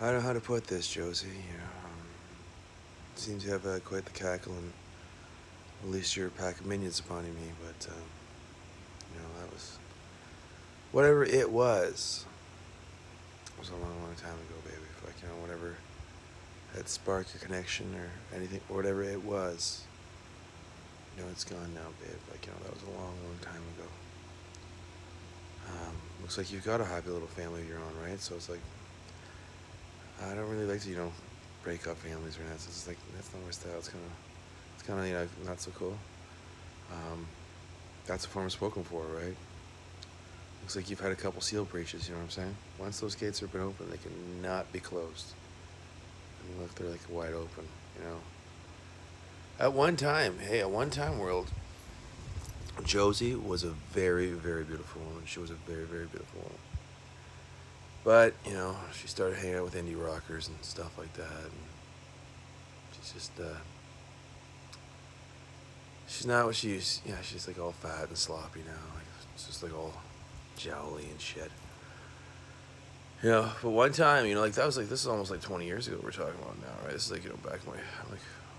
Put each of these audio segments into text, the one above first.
I don't know how to put this, Josie. Seems you have quite the cackle and released your pack of minions upon me, but that was whatever it was. It was a long, long time ago, baby. Whatever had sparked your connection or anything, or whatever it was. It's gone now, babe. That was a long, long time ago. Looks like you've got a happy little family of your own, right? So it's like, I don't really like to, break up families or not. So it's like, that's not my style. It's kind of, not so cool. That's a form of spoken for, right? Looks like you've had a couple seal breaches, you know what I'm saying? Once those gates have been open, they cannot be closed. I mean, look, they're like wide open, At one time, world, Josie was a very, very beautiful woman. She was a very, very beautiful woman. But, she started hanging out with indie rockers and stuff like that. And she's just, she's not what she used. She's like all fat and sloppy now. Like, it's just like all jowly and shit. But one time, that was like, this is almost like 20 years ago we're talking about now, right? This is like, back in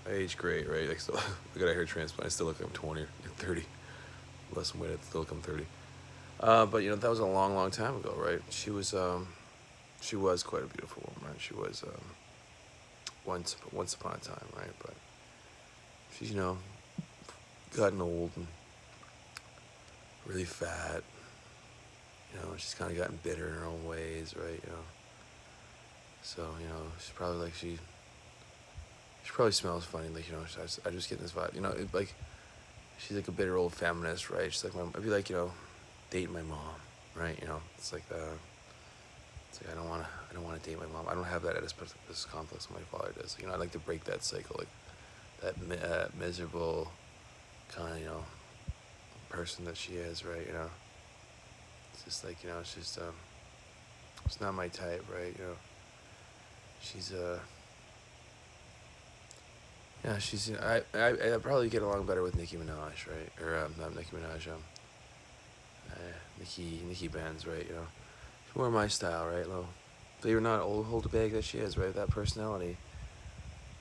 I age great, right? Like, still, I got a hair transplant. I still look like I'm 20 or 30. Less than weight, I still look like I'm 30. But, that was a long, long time ago, right? She was quite a beautiful woman, right? She was, once upon a time, right? But she's, gotten old and really fat. She's kind of gotten bitter in her own ways, right? So, she's probably like, she probably smells funny. Like, I just get this vibe. Like, she's like a bitter old feminist, right? She's like, I'd be like, dating my mom, right? It's like, it's like I don't want to date my mom. I don't have that this complex my father does. I'd like to break that cycle, like that miserable kind of, person that she is, right? It's just like, it's just, it's not my type, right? She's, yeah, she's, I probably get along better with Nicki Minaj, right? Or, not Nicki Minaj, Nicki Benz, right? She's more my style, right? Believe it or not, old hold bag that she is, right? That personality,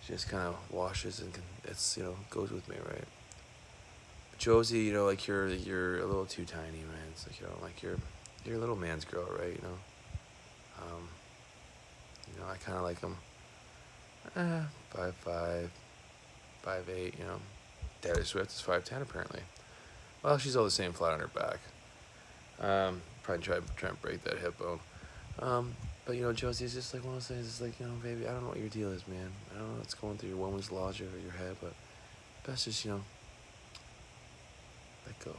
she just kind of washes and it's, goes with me, right? Josie, like you're a little too tiny, man. It's like, like you're a little man's girl, right? I kind of like them, 5'5", 5'8", Taylor Swift is 5'10", apparently. Well, she's all the same, flat on her back. Probably try and break that hip bone. But Josie's just like one of those things. It's like, baby, I don't know what your deal is, man. I don't know what's going through your woman's logic or your head, but best just let go.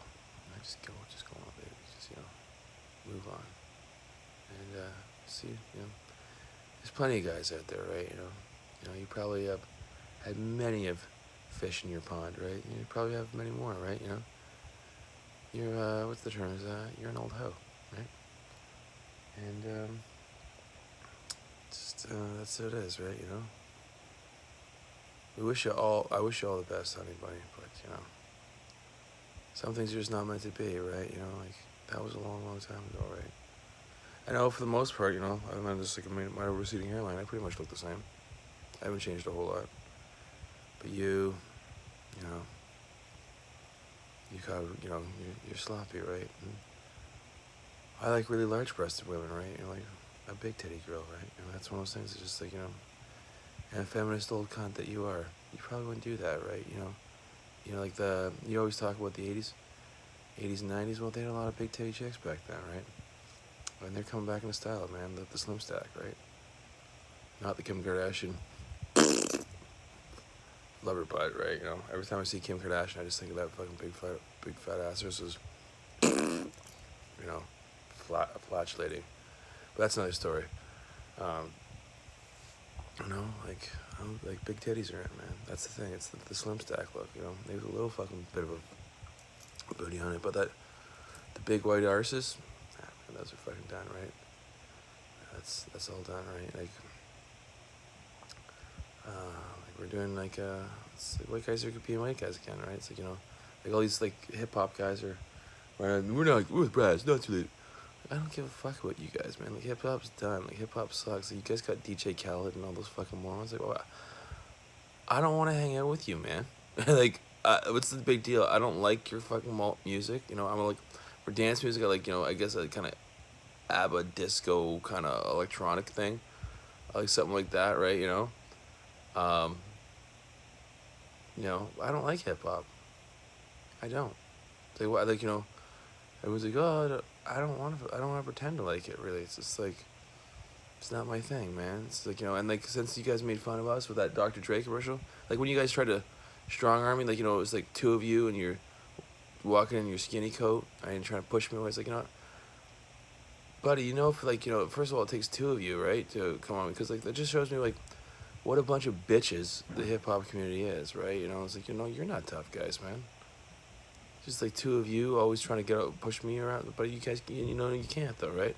Just go on, baby. Just move on. And see, there's plenty of guys out there, right? You probably have had many of fish in your pond, right? You probably have many more, right? You're what's the term? You're an old hoe, right? And just that's what it is, right? I wish you all the best, honey bunny, but some things are just not meant to be, right? Like that was a long, long time ago, right? I know for the most part, other than just like my receding hairline, I pretty much look the same. I haven't changed a whole lot. But you got, you're sloppy, right? And I like really large-breasted women, right? Like a big titty girl, right? That's one of those things. It's just like, and a feminist old cunt that you are, you probably wouldn't do that, right? Like you always talk about the 80s and 90s. Well, they had a lot of big titty chicks back then, right? And they're coming back into style, man. The slim stack, right? Not the Kim Kardashian. Love her butt, right? Every time I see Kim Kardashian, I just think of that fucking big fat ass versus, flatulating. But that's another story. Like big titties are in, man. That's the thing. It's the slim stack look. Maybe a little fucking bit of a booty on it, but the big white arses, man, those are fucking done, right? That's all done, right? Like we're doing like white guys are competing white guys again, right? It's like like all these like hip hop guys are, right? We're with Brad. It's not too late. I don't give a fuck about you guys, man. Like, hip hop's done. Like, hip hop sucks. Like, you guys got DJ Khaled and all those fucking morons. Like, well, I don't want to hang out with you, man. Like, what's the big deal? I don't like your fucking music. You know, I'm like, for dance music, I like, you know, I guess a kind of ABBA disco kind of electronic thing. I like something like that, right? Um, I don't like hip hop. I don't. Like, what? Like, everyone's like, oh, I don't want to. I don't want to pretend to like it. Really, it's just like, it's not my thing, man. It's like, and like since you guys made fun of us with that Dr. Dre commercial, like when you guys tried to strong arm me, like it was like two of you and you're walking in your skinny coat and trying to push me away. It's like, buddy, for like, first of all, it takes two of you, right, to come on, because like that just shows me like what a bunch of bitches the hip hop community is, right? It's like, you're not tough guys, man. Just like two of you always trying to push me around, but you guys, you can't though, right?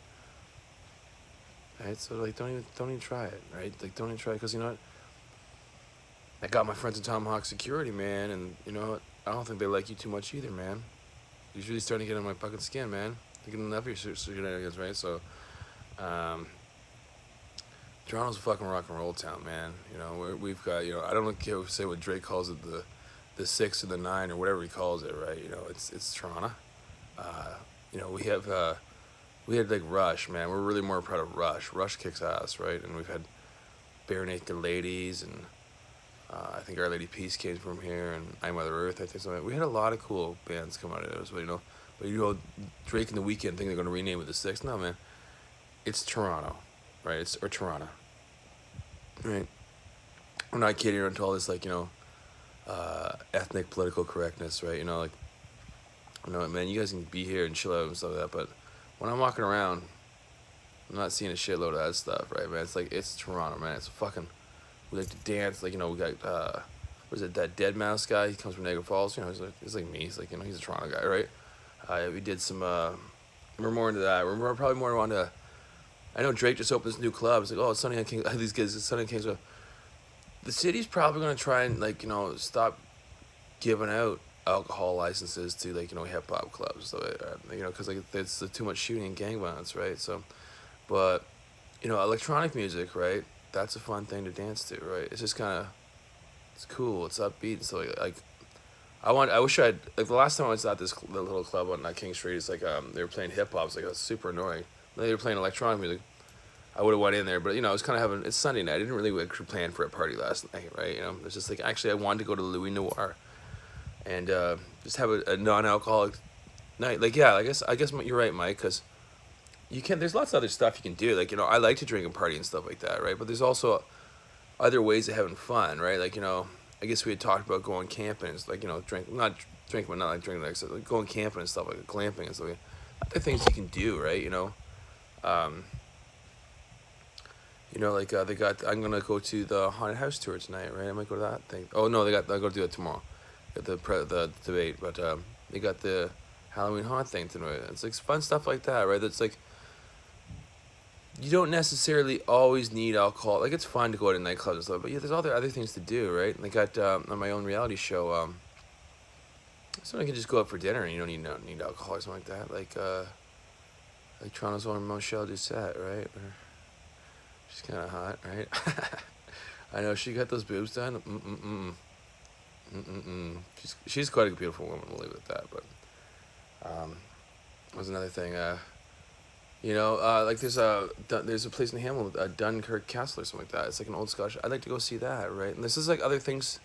Right, so like don't even try it, right? Like don't even try it, because you know what? I got my friends in Tomahawk Security, man, and you know what? I don't think they like you too much either, man. You're really starting to get on my fucking skin, man. They're getting enough of your shenanigans, right? So, Toronto's a fucking rock and roll town, man. We've got, I don't care if say what Drake calls it, the 6 or the 9 or whatever he calls it, right? It's Toronto. We had like Rush, man. We're really more proud of Rush. Rush kicks ass, right? And we've had Bare Naked Ladies, and I think Our Lady Peace came from here, and I Mother Earth. I think something. We had a lot of cool bands come out of it as well, But Drake and the Weeknd think they're gonna rename it the 6. No, man. It's Toronto, right? Or Toronto, right? I'm not kidding into all this like ethnic political correctness, right? Man, you guys can be here and chill out and stuff like that, but when I'm walking around, I'm not seeing a shitload of that stuff, right, man? It's Toronto, man. It's fucking, we like to dance, like, we got, what is it, that Dead Mouse guy, he comes from Niagara Falls, he's like me, he's like, he's a Toronto guy, right? We did some, we're more into that, we're probably more on to, I know Drake just opened this new club, it's like, oh, it's Sunny on King, these guys, it's Sunny on Kingsway. The city's probably gonna try and, like, stop giving out alcohol licenses to, like, hip hop clubs, so because like it's too much shooting and gang violence, right? So, but electronic music, right? That's a fun thing to dance to, right? It's just kind of, it's cool, it's upbeat, so like I wish I'd, like the last time I was at the little club on King Street, it's like they were playing hip hop, it's like it was super annoying. They were playing electronic music. I would have went in there, but I was kind of having, it's Sunday night. I didn't really actually plan for a party last night, right? It's just like actually I wanted to go to Louis Noir and just have a non-alcoholic night. Like, yeah, I guess you're right, Mike, because you can. There's lots of other stuff you can do. Like, I like to drink and party and stuff like that, right? But there's also other ways of having fun, right? Like, I guess we had talked about going camping, and like, not drinking, but not like drinking, like going camping and stuff, like glamping and stuff. Like, other things you can do, right? Like they got. I'm gonna go to the haunted house tour tonight, right? I might go to that thing. Oh no, I go to do it tomorrow. At the debate, but they got the Halloween haunt thing tonight. It's like fun stuff like that, right? That's like, you don't necessarily always need alcohol. Like, it's fun to go to nightclubs and stuff, but yeah, there's other things to do, right? And I got on my own reality show. So I can just go out for dinner and you don't need alcohol or something like that. Like Toronto's own Michelle Doucette, right? She's kind of hot, right? I know, she got those boobs done. She's quite a beautiful woman. We'll leave it at that. But was another thing. Like there's a place in Hamilton, Dunkirk Castle or something like that. It's like an old Scottish. I'd like to go see that, right? And this is like other things.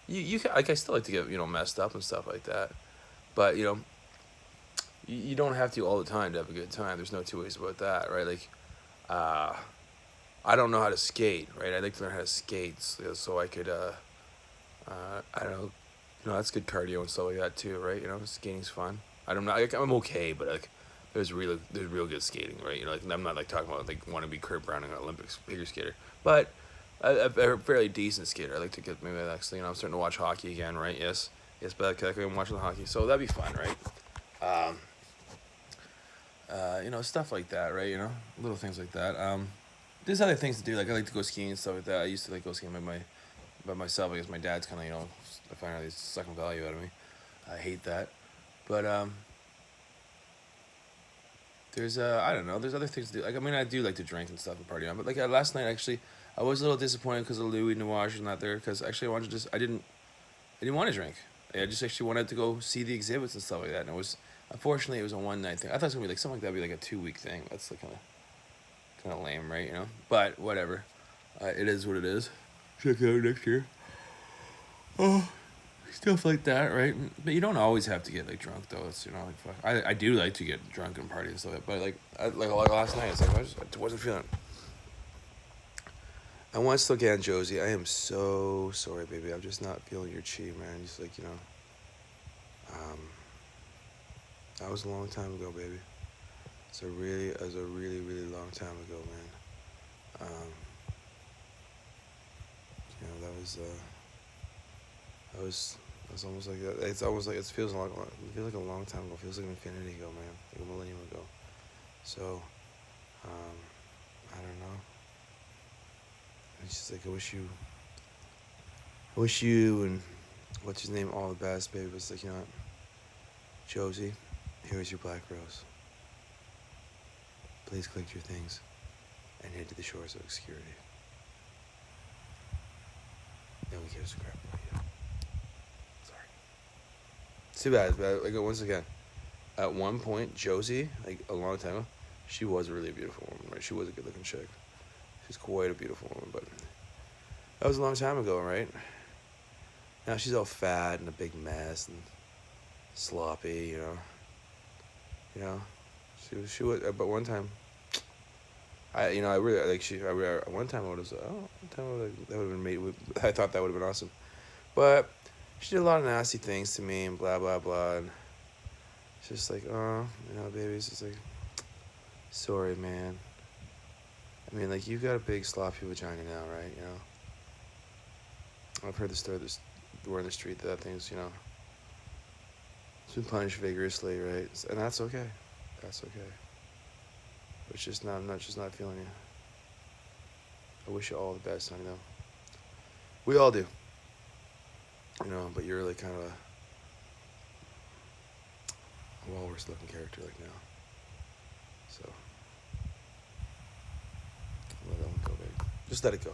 You can, like, I still like to get messed up and stuff like that, but you don't have to all the time to have a good time. There's no two ways about that, right? Like, I don't know how to skate, right? I'd like to learn how to skate so I could I don't know, that's good cardio and stuff like that too, right? Skating's fun. I'm okay, but like, there's real good skating, right? Like, I'm not like talking about like want to be Kurt Browning, an Olympic figure skater, but a fairly decent skater. I like to get maybe actually, I'm starting to watch hockey again, right? Yes, but I'm watching the hockey, so that'd be fun, right? Stuff like that, right? Little things like that. There's other things to do. Like, I like to go skiing and stuff like that. I used to like go skiing by myself. I guess my dad's kind of, I find out he's sucking value out of me. I hate that. But, There's I don't know. There's other things to do. Like I mean, I do like to drink and stuff and party on. But like last night, actually, I was a little disappointed because of Louis Nuage was not there. Because actually, I wanted to just I didn't want to drink. I just actually wanted to go see the exhibits and stuff like that. And it was unfortunately it was a one night thing. I thought it was gonna be like something like that would be like a 2 week thing. That's like kind of lame, right? You know. But whatever. It is what it is. Check it out next year. Oh, stuff like that, right? But you don't always have to get like drunk though. It's like fuck. I do like to get drunk and party and stuff. But like last night, it's like I wasn't feeling. I want to still get on Josie. I am so sorry, baby. I'm just not feeling your chi, man. Just like um, that was a long time ago, baby. It was a really, really long time ago, man. That was almost like that. It's almost like it feels like a long time ago. It feels like an infinity ago, man. Like a millennium ago. So, I don't know. It's just like I wish you and what's his name all the best, baby. It's like what, Josie, here's your black rose. Please collect your things and head to the shores of obscurity. Then we get a scrap for you. Sorry. It's too bad, but like once again, at one point, Josie, like a long time ago, she was a really beautiful woman, right? She was a good looking chick. She's quite a beautiful woman, but that was a long time ago, right? Now she's all fat and a big mess and sloppy, You know, she was. But one time, I really like one time I would have said, oh, one time that would have been made. I thought that would have been awesome, but she did a lot of nasty things to me and blah blah blah, and it's just like, oh, baby, it's just like, sorry, man. I mean, like you got a big sloppy vagina now, right? I've heard the story. This word in the street that thing's it's been punished vigorously, right? And that's okay. That's okay. But it's just not. I'm not just not feeling you. I wish you all the best, honey. Though we all do. But you're like kind of a walrus-looking character like now. So let that one go, baby. Just let it go.